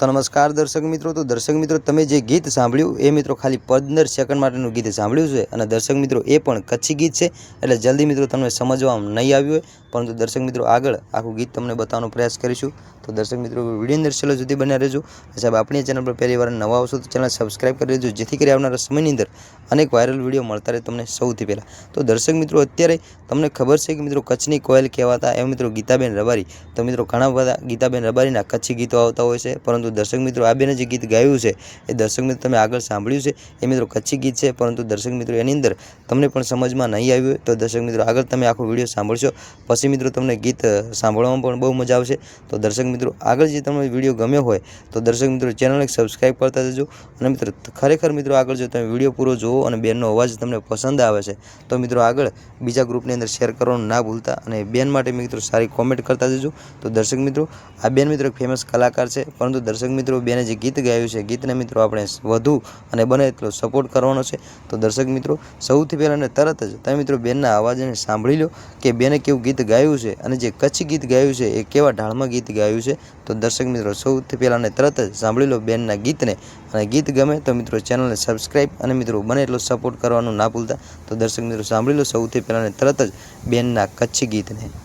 तो नमस्कार दर्शक मित्रों। तो दर्शक मित्रों तमे जे गीत सांभळ्युं ए मित्रों खाली 15 सेकंड माटेनुं गीत सांभळ्युं छे अने दर्शक मित्रों ए पण कच्छी गीत छे एटले जल्दी मित्रों तमने समजवामां नहीं आव्युं होय, परंतु दर्शक मित्रों आगळ आखुं गीत तमने बतावવાનો प्रयास करीशुं। तो दर्शक मित्रों विडियो अंदर छेल्ले सुधी बन्या रहेजो। साहेब आपणी चेनल पर पहली वार नवा आवशो तो चेनल सब्सक्राइब करी लेजो, जेथी करी आवनारा समयनी अंदर अनेक वायरल विडियो मळता रहे तमने सौथी पहेला। तो दर्शक मित्रों अत्यारे तमने खबर छे कि मित्रों कच्छनी कोयल कहेवाता एवा मित्रों गीताबेन रबारी। तो मित्रों घणा बधा गीताबेन रबारीना कच्छी गीतो आवता होय छे, परंतु दर्शक मित्रों आ बेने जे गीत गायुं छे ए दर्शक मित्रों तमे आगळ सांभळ्युं छे ए मित्रों कच्छी गीत छे, परंतु दर्शक मित्रों एनी अंदर तमने पण समजमां नहीं आव्युं होय। तो दर्शक मित्रों आगळ तमे आखो विडियो सांभळशो पछी मित्रों तमने गीत सांभळवामां पण बहु मजा आवशे। तो दर्शक मित्रों आगळ जे तमने विडियो गम्यो होय तो दर्शक मित्रों चेनलने सब्सक्राइब करता जजो। अने मित्रों खरेखर मित्रों आगळ जो तमे विडियो पूरो जोवो अने बेननो अवाज तमने पसंद आवे छे तो मित्रों आगळ बीजा ग्रुपनी अंदर शेर करवानुं ना भूलता अने बेन माटे मित्रों सारी कॉमेंट करता जजो। तो दर्शक मित्रों आ बेन मित्रों एक फेमस कलाकार छे, परंतु दर्शक मित्रों बेने जे गीत गायुं छे गीतने मित्रों आपणे वधु अने बने एटलो सपोर्ट करवानो छे। तो दर्शक मित्रों सौथी पहेला ने तरत ज तमे मित्रों बेनना अवाजने सांभळी लो के बेने केवुं गीत गायुं छे अने जे कच्छी गीत गायुं छे ए केवा ढाळमां गीत गायुं छे। तो दर्शक मित्रों सौथी पहेला ने तरत ज सांभळी लो बेनना गीतने अने गीत गमे तो मित्रों चेनलने सब्सक्राइब अने मित्रों बने एटलो सपोर्ट करवानुं ना भूलता। तो दर्शक मित्रों सांभळी लो सौथी पहेला ने तरत ज बेनना कच्छी गीतने।